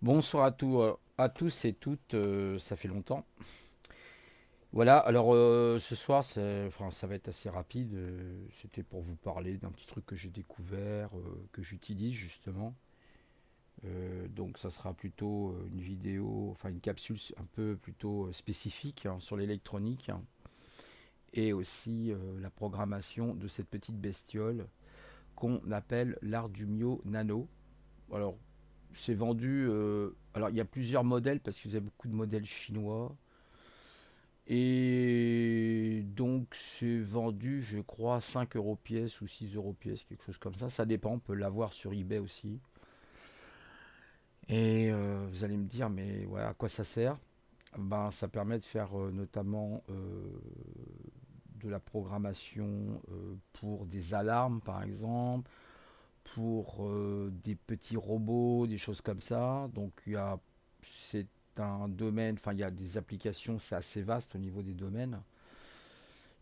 Bonsoir à tous et toutes, ça fait longtemps. Voilà, alors ce soir, enfin, ça va être assez rapide. C'était pour vous parler d'un petit truc que j'ai découvert, que j'utilise justement. Donc ça sera plutôt une vidéo, enfin une capsule un peu plutôt spécifique hein, sur l'électronique hein, et aussi la programmation de cette petite bestiole qu'on appelle l'Arduino Nano. Alors c'est vendu, alors il y a plusieurs modèles parce que vous avez beaucoup de modèles chinois. Et donc c'est vendu, je crois, 5 euros pièce ou 6 euros pièce, quelque chose comme ça. Ça dépend, on peut l'avoir sur eBay aussi. Et vous allez me dire, mais ouais, à quoi ça sert? Ben, ça permet de faire notamment de la programmation pour des alarmes, par exemple, pour des petits robots, des choses comme ça. Donc c'est un domaine, enfin il y a des applications, c'est assez vaste au niveau des domaines.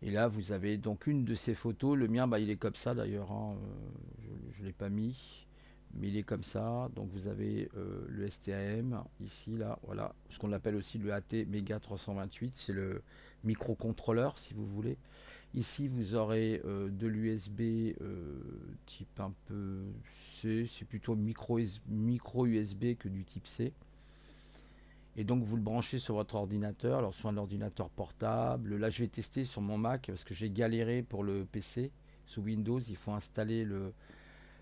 Et là, vous avez donc une de ces photos. Le mien, bah, il est comme ça d'ailleurs, hein. Je ne l'ai pas mis, mais il est comme ça. Donc vous avez le STAM ici, là, voilà. Ce qu'on appelle aussi le AT Mega 328. C'est le microcontrôleur, si vous voulez. Ici, vous aurez de l'USB type un peu C. C'est plutôt micro USB que du type C. Et donc vous le branchez sur votre ordinateur, alors soit un ordinateur portable. Là je vais tester sur mon Mac parce que j'ai galéré pour le PC. Sous Windows, il faut installer le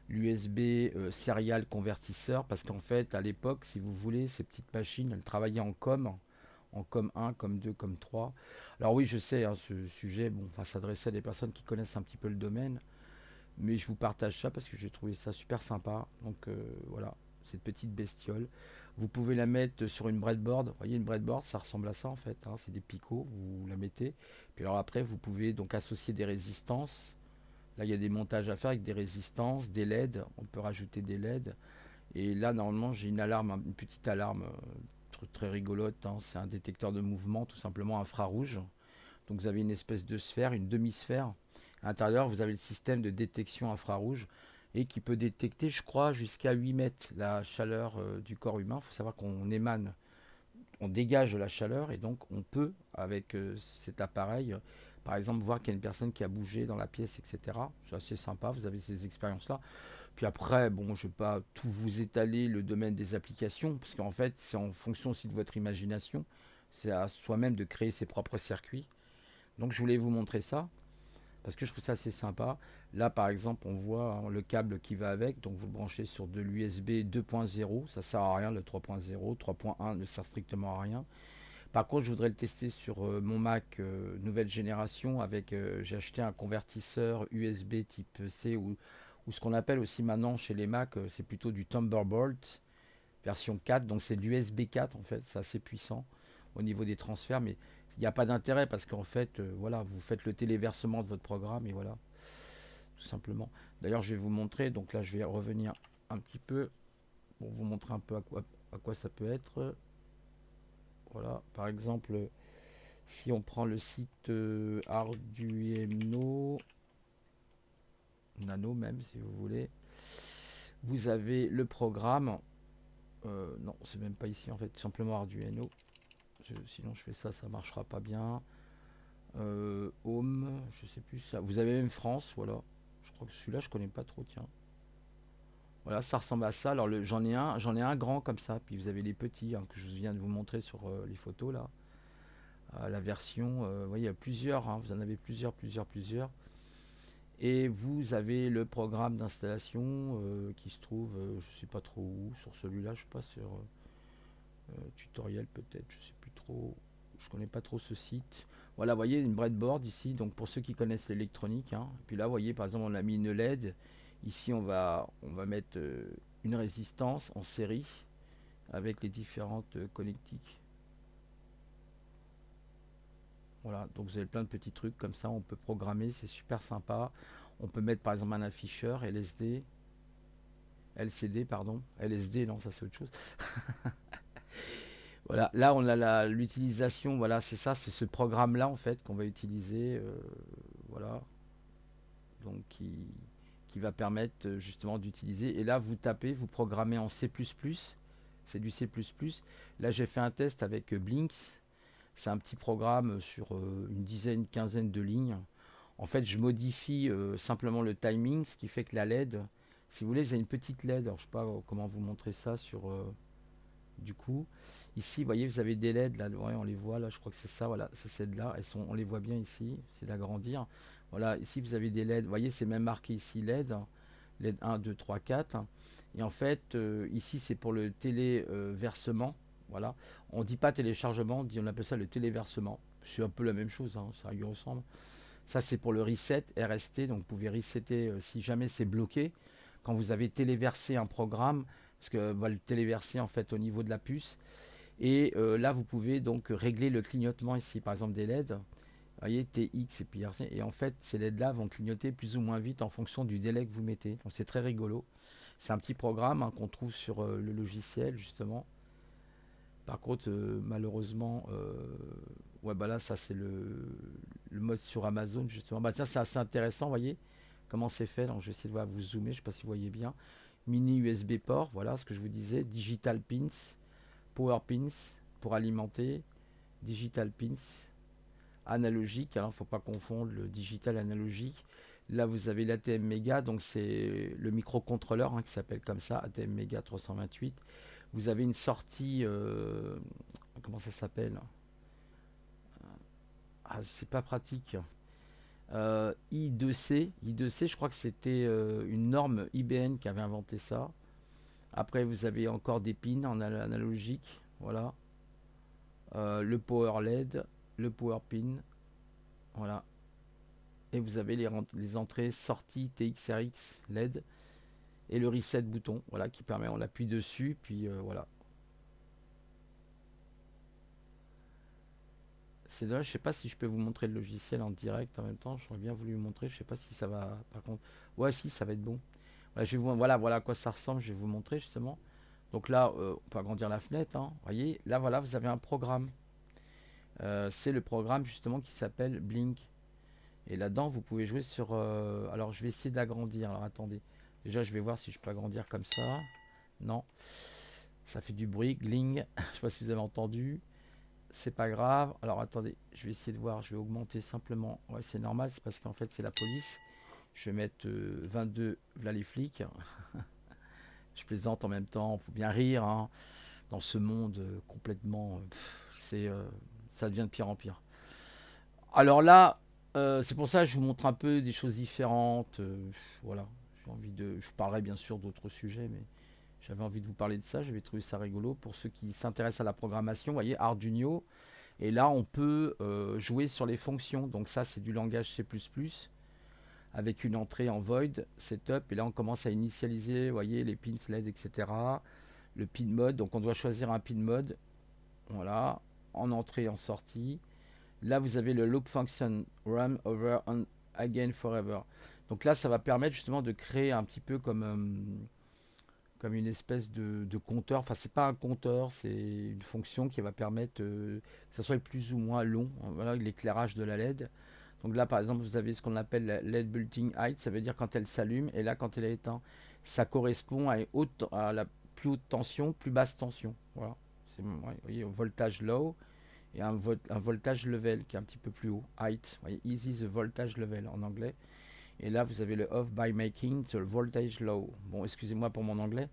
l'USB Serial Convertisseur parce qu'en fait à l'époque, si vous voulez, ces petites machines, elles travaillaient en COM 1, COM 2, COM 3. Alors oui, je sais, hein, ce sujet, bon, enfin, s'adressait à des personnes qui connaissent un petit peu le domaine, mais je vous partage ça parce que j'ai trouvé ça super sympa. Donc voilà, cette petite bestiole. Vous pouvez la mettre sur une breadboard. Vous voyez, une breadboard, ça ressemble à ça en fait, hein. C'est des picots, vous la mettez. Puis alors après, vous pouvez donc associer des résistances. Là, il y a des montages à faire avec des résistances, des LED. On peut rajouter des LED. Et là, normalement, j'ai une alarme, une petite alarme très rigolote, hein. C'est un détecteur de mouvement, tout simplement infrarouge. Donc vous avez une espèce de sphère, une demi-sphère. À l'intérieur, vous avez le système de détection infrarouge et qui peut détecter, je crois, jusqu'à 8 mètres la chaleur du corps humain. Il faut savoir qu'on émane, on dégage de la chaleur et donc on peut, avec cet appareil, par exemple, voir qu'il y a une personne qui a bougé dans la pièce, etc. C'est assez sympa, vous avez ces expériences-là. Puis après, bon, je ne vais pas tout vous étaler le domaine des applications, parce qu'en fait, c'est en fonction aussi de votre imagination. C'est à soi-même de créer ses propres circuits. Donc je voulais vous montrer ça parce que je trouve ça assez sympa. Là par exemple on voit hein, le câble qui va avec, donc vous branchez sur de l'USB 2.0, ça sert à rien le 3.0, 3.1 ne sert strictement à rien. Par contre je voudrais le tester sur mon Mac nouvelle génération avec, j'ai acheté un convertisseur USB type C ou ce qu'on appelle aussi maintenant chez les Mac, c'est plutôt du Thunderbolt version 4, donc c'est de l'USB 4 en fait, c'est assez puissant au niveau des transferts, mais il n'y a pas d'intérêt parce qu'en fait, voilà, vous faites le téléversement de votre programme et voilà, tout simplement. D'ailleurs, je vais vous montrer, donc là, je vais revenir un petit peu pour vous montrer un peu à quoi ça peut être. Voilà, par exemple, si on prend le site Arduino Nano, même si vous voulez, vous avez le programme. Non, c'est même pas ici en fait, tout simplement Arduino. Sinon, je fais ça, ça marchera pas bien. Home, je sais plus ça. Vous avez même France, voilà. Je crois que celui-là, je connais pas trop, tiens. Voilà, ça ressemble à ça. Alors j'en ai un grand comme ça, puis vous avez les petits hein, que je viens de vous montrer sur les photos là. La version, vous voyez, il y a plusieurs, hein, vous en avez plusieurs. Et vous avez le programme d'installation qui se trouve, je sais pas trop où, sur celui-là, je sais pas sur tutoriel peut-être, je sais plus trop, je connais pas trop ce site. Voilà, vous voyez une breadboard ici, donc pour ceux qui connaissent l'électronique, hein. Puis là, vous voyez par exemple, on a mis une LED. Ici, on va mettre une résistance en série avec les différentes connectiques. Voilà, donc vous avez plein de petits trucs comme ça, on peut programmer, c'est super sympa. On peut mettre par exemple un afficheur LSD, LCD, pardon, LSD, non, ça c'est autre chose. Voilà, là on a l'utilisation, voilà, c'est ça, c'est ce programme-là en fait qu'on va utiliser, voilà, donc qui va permettre justement d'utiliser. Et là vous tapez, vous programmez en C++, c'est du C++. Là, j'ai fait un test avec Blinks. C'est un petit programme sur une dizaine, quinzaine de lignes. En fait, je modifie simplement le timing, ce qui fait que la LED, si vous voulez, j'ai une petite LED. Alors, je sais pas comment vous montrer ça sur du coup. Ici, vous voyez, vous avez des LED là, ouais, on les voit là, je crois que c'est ça, voilà, c'est celles-là. On les voit bien ici, c'est d'agrandir. Voilà, ici vous avez des LED, vous voyez, c'est même marqué ici LED, LED 1, 2, 3, 4. Et en fait, ici c'est pour le téléversement. Voilà, on dit pas téléchargement, on appelle ça le téléversement. C'est un peu la même chose, hein, ça lui ressemble. Ça, c'est pour le reset RST. Donc, vous pouvez resetter si jamais c'est bloqué. Quand vous avez téléversé un programme, parce que va le téléverser en fait au niveau de la puce. Et là, vous pouvez donc régler le clignotement ici, par exemple des LED. Vous voyez, TX et puis RC. Et en fait, ces LED-là vont clignoter plus ou moins vite en fonction du délai que vous mettez. Donc, c'est très rigolo. C'est un petit programme hein, qu'on trouve sur le logiciel, justement. Par contre, malheureusement, ouais, bah là, ça c'est le mode sur Amazon, justement. Bah tiens, c'est assez intéressant, vous voyez comment c'est fait. Donc, je vais essayer de voir, vous zoomer, je ne sais pas si vous voyez bien. Mini USB port, voilà ce que je vous disais. Digital pins, power pins pour alimenter. Digital pins, analogique. Alors, il ne faut pas confondre le digital analogique. Là, vous avez l'ATM Mega, donc c'est le microcontrôleur hein, qui s'appelle comme ça, ATM Mega 328. Vous avez une sortie, comment ça s'appelle? Ah, c'est pas pratique. I2C, I2C, je crois que c'était une norme IBM qui avait inventé ça. Après, vous avez encore des pins en analogique, voilà. Le power LED, le power pin, voilà. Et vous avez les entrées sorties TXRX LED et le reset bouton, voilà, qui permet, on appuie dessus, puis voilà. C'est dommage, je sais pas si je peux vous montrer le logiciel en direct en même temps. J'aurais bien voulu vous montrer, je sais pas si ça va. Par contre, ouais, si ça va être bon. Voilà, voilà à quoi ça ressemble. Je vais vous montrer justement. Donc là, on peut agrandir la fenêtre. Hein. Vous voyez, là voilà, vous avez un programme. C'est le programme justement qui s'appelle Blink. Et là-dedans, vous pouvez jouer sur. Alors, je vais essayer d'agrandir. Alors, attendez. Déjà, je vais voir si je peux agrandir comme ça. Non, ça fait du bruit. Gling. Je sais pas si vous avez entendu. C'est pas grave. Alors attendez, je vais essayer de voir. Je vais augmenter simplement. Ouais, c'est normal, c'est parce qu'en fait, c'est la police. Je vais mettre 22. Là, les flics. Je plaisante en même temps. Faut bien rire. Hein. Dans ce monde complètement. Ça devient de pire en pire. Alors là, c'est pour ça que je vous montre un peu des choses différentes. Voilà. J'ai envie de. Je parlerai bien sûr d'autres sujets, mais j'avais envie de vous parler de ça. J'avais trouvé ça rigolo. Pour ceux qui s'intéressent à la programmation, vous voyez, Arduino. Et là, on peut jouer sur les fonctions. Donc ça, c'est du langage C++ avec une entrée en void, setup. Et là, on commence à initialiser, vous voyez, les pins LED, etc. Le pin mode. Donc on doit choisir un pin mode. Voilà. En entrée, en sortie. Là, vous avez le loop function run over and again forever. Donc là, ça va permettre justement de créer un petit peu comme une espèce de compteur. Enfin, c'est pas un compteur, c'est une fonction qui va permettre que ça soit plus ou moins long. Voilà, l'éclairage de la LED. Donc là, par exemple, vous avez ce qu'on appelle la LED bulletin height, ça veut dire quand elle s'allume, et là, quand elle est éteinte, ça correspond à la plus haute tension, plus basse tension. Voilà. C'est, ouais, vous voyez, un voltage low et un voltage level qui est un petit peu plus haut. Height, vous voyez, easy the voltage level en anglais. Et là, vous avez le off by making the voltage low. Bon, excusez-moi pour mon anglais.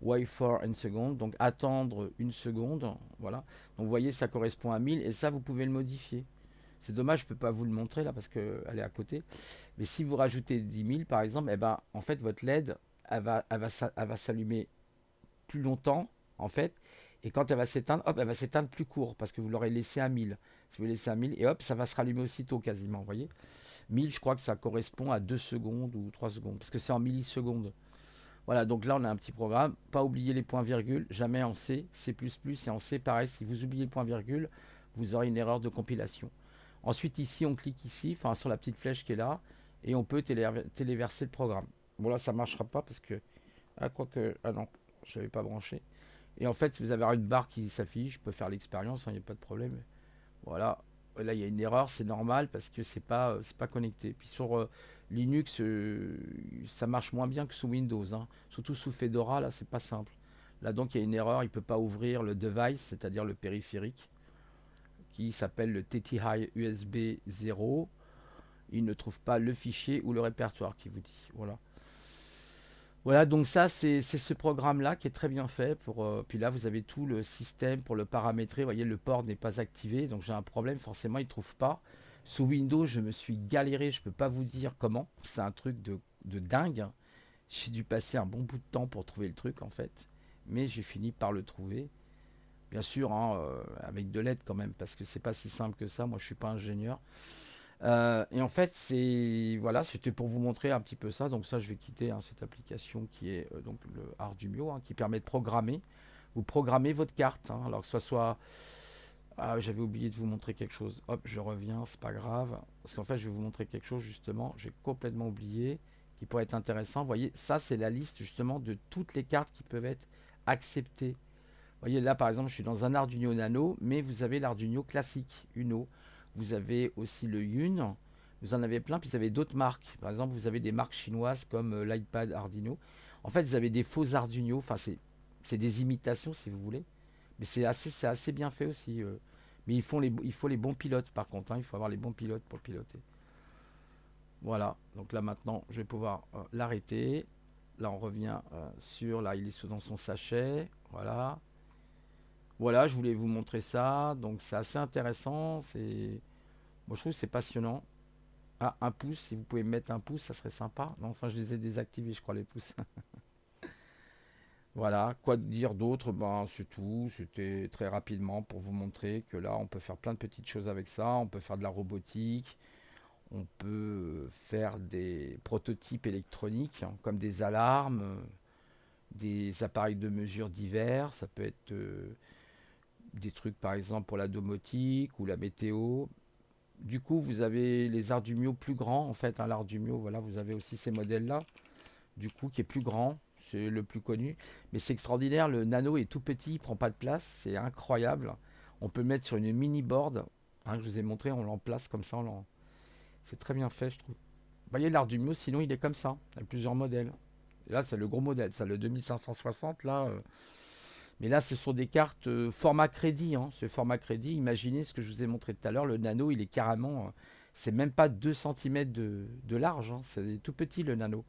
Wait for une seconde. Donc, attendre une seconde. Voilà. Donc, vous voyez, ça correspond à 1000. Et ça, vous pouvez le modifier. C'est dommage, je ne peux pas vous le montrer là parce qu'elle est à côté. Mais si vous rajoutez 10 000, par exemple, eh ben, en fait, votre LED, elle va s'allumer plus longtemps, en fait. Et quand elle va s'éteindre, hop, elle va s'éteindre plus court parce que vous l'aurez laissé à 1000. Si vous laissez à 1000, et hop, ça va se rallumer aussitôt quasiment, vous voyez. 1000, je crois que ça correspond à 2 secondes ou 3 secondes, parce que c'est en millisecondes. Voilà, donc là on a un petit programme. Pas oublier les points-virgules, jamais en C, C++ et en C, pareil, si vous oubliez le point-virgule, vous aurez une erreur de compilation. Ensuite ici, on clique ici, enfin sur la petite flèche qui est là, et on peut téléverser le programme. Bon là ça ne marchera pas parce que... Ah, quoique... Ah non, je n'avais pas branché. Et en fait, si vous avez une barre qui s'affiche, je peux faire l'expérience, il n'y a pas de problème. Voilà, là il y a une erreur, c'est normal parce que c'est pas connecté. Puis sur Linux, ça marche moins bien que sous Windows, hein. Surtout sous Fedora, là c'est pas simple. Là donc il y a une erreur, il ne peut pas ouvrir le device, c'est-à-dire le périphérique, qui s'appelle le TTI USB 0. Il ne trouve pas le fichier ou le répertoire qui vous dit. Voilà. Voilà, donc ça, c'est ce programme-là qui est très bien fait. Puis là, vous avez tout le système pour le paramétrer. Vous voyez, le port n'est pas activé, donc j'ai un problème. Forcément, il ne trouve pas. Sous Windows, je me suis galéré. Je ne peux pas vous dire comment. C'est un truc de dingue. J'ai dû passer un bon bout de temps pour trouver le truc, en fait. Mais j'ai fini par le trouver. Bien sûr, hein, avec de l'aide quand même, parce que c'est pas si simple que ça. Moi, je suis pas ingénieur. Et en fait, c'est voilà, c'était pour vous montrer un petit peu ça. Donc ça, je vais quitter hein, cette application qui est donc le Arduino, hein, qui permet de programmer. Vous programmez votre carte, hein, alors que ce soit. Ah, j'avais oublié de vous montrer quelque chose. Hop, je reviens, c'est pas grave. Parce qu'en fait, je vais vous montrer quelque chose justement. J'ai complètement oublié, qui pourrait être intéressant. Vous voyez, ça, c'est la liste justement de toutes les cartes qui peuvent être acceptées. Vous voyez, là, par exemple, je suis dans un Arduino Nano, mais vous avez l'Arduino classique, Uno. Vous avez aussi le Yun. Vous en avez plein, puis vous avez d'autres marques. Par exemple, vous avez des marques chinoises comme l'iPad Arduino. En fait, vous avez des faux Arduino. Enfin, c'est des imitations, si vous voulez. Mais c'est assez bien fait aussi. Mais il faut les bons pilotes, par contre, hein. Il faut avoir les bons pilotes pour le piloter. Voilà. Donc là, maintenant, je vais pouvoir l'arrêter. Là, on revient sur... Là, il est dans son sachet. Voilà. Voilà, je voulais vous montrer ça. Donc c'est assez intéressant. Moi je trouve que c'est passionnant. Ah, un pouce, si vous pouvez me mettre un pouce, ça serait sympa. Non, enfin je les ai désactivés, je crois, les pouces. Voilà, quoi dire d'autre? Ben c'est tout. C'était très rapidement pour vous montrer que là on peut faire plein de petites choses avec ça. On peut faire de la robotique. On peut faire des prototypes électroniques, hein, comme des alarmes, des appareils de mesure divers. Ça peut être des trucs par exemple pour la domotique ou la météo. Du coup, vous avez les Arduino plus grands en fait. Hein, L'Arduino, voilà, vous avez aussi ces modèles-là. Du coup, qui est plus grand, c'est le plus connu. Mais c'est extraordinaire, le Nano est tout petit, il prend pas de place, c'est incroyable. On peut le mettre sur une mini board. Hein, je vous ai montré, on l'emplace comme ça. C'est très bien fait, je trouve. Vous voyez l'Arduino, sinon il est comme ça. Il y a plusieurs modèles. Et là, c'est le gros modèle, ça, le 2560 là. Mais là, ce sont des cartes format crédit, hein. Ce format crédit, imaginez ce que je vous ai montré tout à l'heure. Le nano, il est carrément. C'est même pas 2 centimètres de large, hein. C'est tout petit le nano.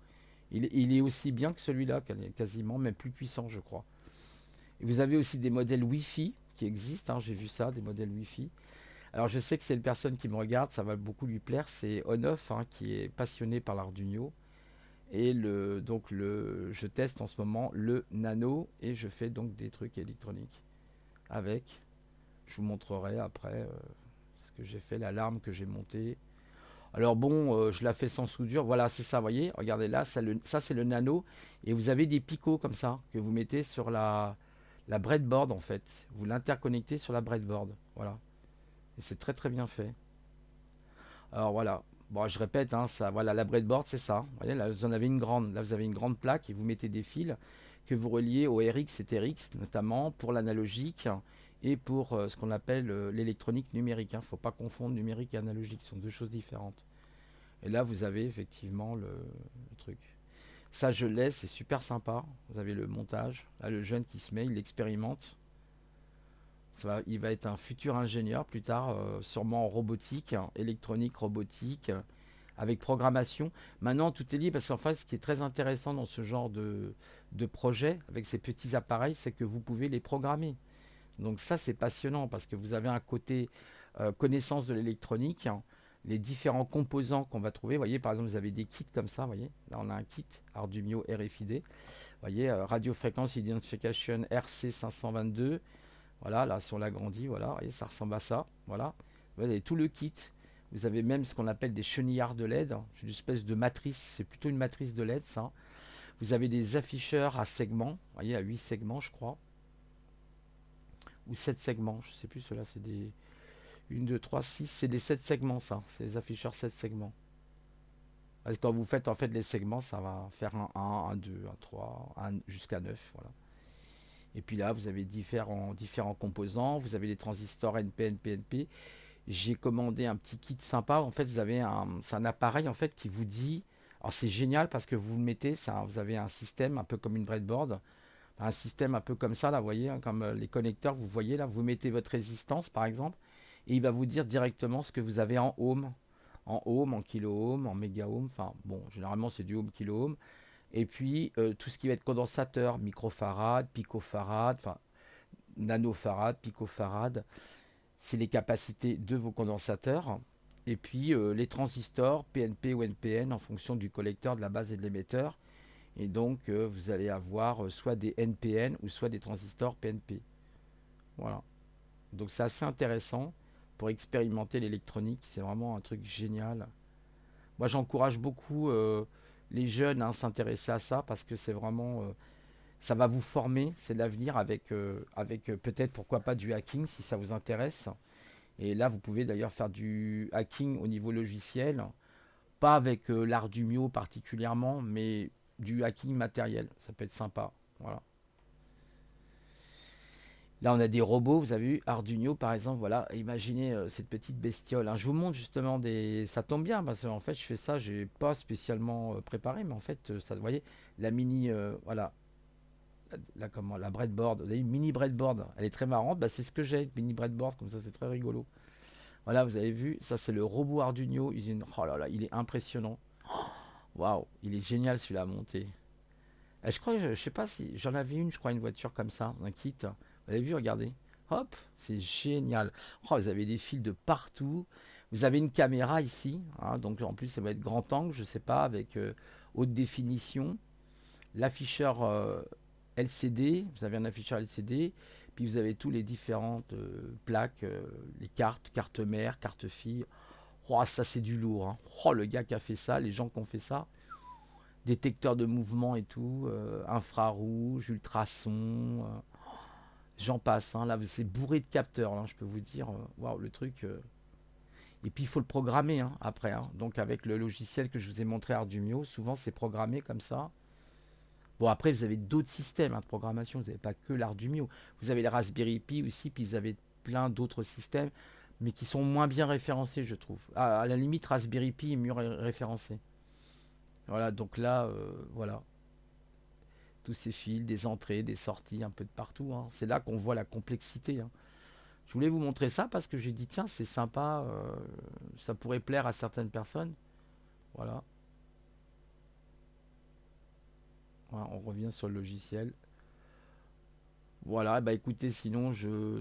Il est aussi bien que celui-là, quasiment, même plus puissant, je crois. Et vous avez aussi des modèles Wi-Fi qui existent, hein. J'ai vu ça, des modèles Wi-Fi. Alors je sais que c'est une personne qui me regarde, ça va beaucoup lui plaire. C'est Onof, hein, qui est passionné par l'Arduino. Et je teste en ce moment le nano et je fais donc des trucs électroniques avec. Je vous montrerai après ce que j'ai fait, l'alarme que j'ai montée. Alors bon, je la fais sans soudure. Voilà, c'est ça, vous voyez. Regardez là, ça c'est le nano. Et vous avez des picots comme ça que vous mettez sur la breadboard en fait. Vous l'interconnectez sur la breadboard. Voilà. Et c'est très très bien fait. Alors voilà. Bon, je répète, hein, ça, voilà, la breadboard, c'est ça. Vous voyez, là, vous en avez une grande. Là, vous avez une grande plaque et vous mettez des fils que vous reliez au RX et TRX, notamment pour l'analogique et pour ce qu'on appelle l'électronique numérique. Il ne faut pas confondre numérique et analogique, ce sont deux choses différentes. Et là, vous avez effectivement le truc. Ça, je laisse, c'est super sympa. Vous avez le montage. Là, le jeune qui se met, il expérimente. Il va être un futur ingénieur plus tard, sûrement en robotique, hein, électronique, robotique, avec programmation. Maintenant, tout est lié parce qu'en fait, ce qui est très intéressant dans ce genre de projet, avec ces petits appareils, c'est que vous pouvez les programmer. Donc ça, c'est passionnant parce que vous avez un côté connaissance de l'électronique, hein, les différents composants qu'on va trouver. Vous voyez, par exemple, vous avez des kits comme ça. Vous voyez, là, on a un kit Arduino RFID. Vous voyez, Radio Frequency Identification RC522. Voilà, là, si on l'agrandit, voilà, et ça ressemble à ça. Voilà. Vous avez tout le kit. Vous avez même ce qu'on appelle des chenillards de LED. C'est une espèce de matrice. C'est plutôt une matrice de LED, ça. Vous avez des afficheurs à segments. Vous voyez, à 8 segments, je crois. Ou 7 segments. Je sais plus, ceux-là, c'est des 1, 2, 3, 6. C'est des 7 segments, ça. C'est des afficheurs 7 segments. Parce que quand vous faites en fait les segments, ça va faire un 1, un 2, un 3, jusqu'à 9. Voilà. Et puis là, vous avez différents composants. Vous avez les transistors NPN, PNP. J'ai commandé un petit kit sympa. En fait, c'est un appareil en fait qui vous dit. Alors c'est génial parce que vous le mettez, vous avez un système un peu comme une breadboard Un système un peu comme ça, là, vous voyez, hein, comme les connecteurs, vous voyez là, vous mettez votre résistance par exemple, et il va vous dire directement ce que vous avez en ohm, en kilo ohm, en méga ohm, enfin bon, généralement c'est du ohm, kilo ohm, et puis tout ce qui va être condensateur, microfarad, picofarad, enfin nanofarad, picofarad, c'est les capacités de vos condensateurs. Et puis les transistors PNP ou NPN en fonction du collecteur, de la base et de l'émetteur. Et donc vous allez avoir soit des NPN ou soit des transistors PNP. Voilà. Donc c'est assez intéressant pour expérimenter l'électronique. C'est vraiment un truc génial. Moi j'encourage beaucoup les jeunes à s'intéresser à ça parce que c'est vraiment ça va vous former, c'est de l'avenir avec peut-être pourquoi pas du hacking si ça vous intéresse. Et là, vous pouvez d'ailleurs faire du hacking au niveau logiciel, pas avec l'Arduino particulièrement, mais du hacking matériel. Ça peut être sympa. Voilà. Là, on a des robots, vous avez vu, Arduino par exemple, voilà, imaginez cette petite bestiole, hein. Je vous montre justement des... Ça tombe bien, parce qu'en fait, je fais ça, j'ai pas spécialement préparé, mais en fait, ça, vous voyez, la mini, voilà, comment, la breadboard, vous avez une mini breadboard, elle est très marrante, bah, c'est ce que j'ai, une mini breadboard, comme ça, c'est très rigolo. Voilà, vous avez vu, ça c'est le robot Arduino usine. Oh là là, il est impressionnant. Waouh, il est génial celui-là à monter. Je crois, je sais pas si j'en avais une, je crois, une voiture comme ça, un kit. Vous avez vu, regardez. Hop, c'est génial. Oh, vous avez des fils de partout. Vous avez une caméra ici, hein, donc en plus ça va être grand angle, je sais pas, avec haute définition. L'afficheur LCD, vous avez un afficheur LCD, puis vous avez tous les différentes plaques, les cartes, carte mère, carte fille. Oh, ça c'est du lourd, hein. Oh, le gars qui a fait ça, les gens qui ont fait ça, détecteur de mouvement et tout, infrarouge, ultrason, j'en passe, hein. Là c'est bourré de capteurs, là, je peux vous dire, waouh, le truc. Et puis il faut le programmer, hein, après, hein. Donc avec le logiciel que je vous ai montré Arduino, souvent c'est programmé comme ça. Bon, après, vous avez d'autres systèmes hein, de programmation. Vous n'avez pas que l'Arduino. Vous avez les Raspberry Pi aussi, puis vous avez plein d'autres systèmes, mais qui sont moins bien référencés, je trouve. À la limite, Raspberry Pi est mieux référencé. Voilà, donc là, voilà. Tous ces fils, des entrées, des sorties, un peu de partout, hein. C'est là qu'on voit la complexité, hein. Je voulais vous montrer ça parce que j'ai dit, tiens, c'est sympa, ça pourrait plaire à certaines personnes. Voilà. Voilà, on revient sur le logiciel. Voilà, bah écoutez, sinon,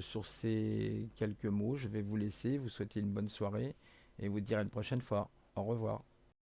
sur ces quelques mots, je vais vous laisser, vous souhaiter une bonne soirée et vous dire à une prochaine fois. Au revoir.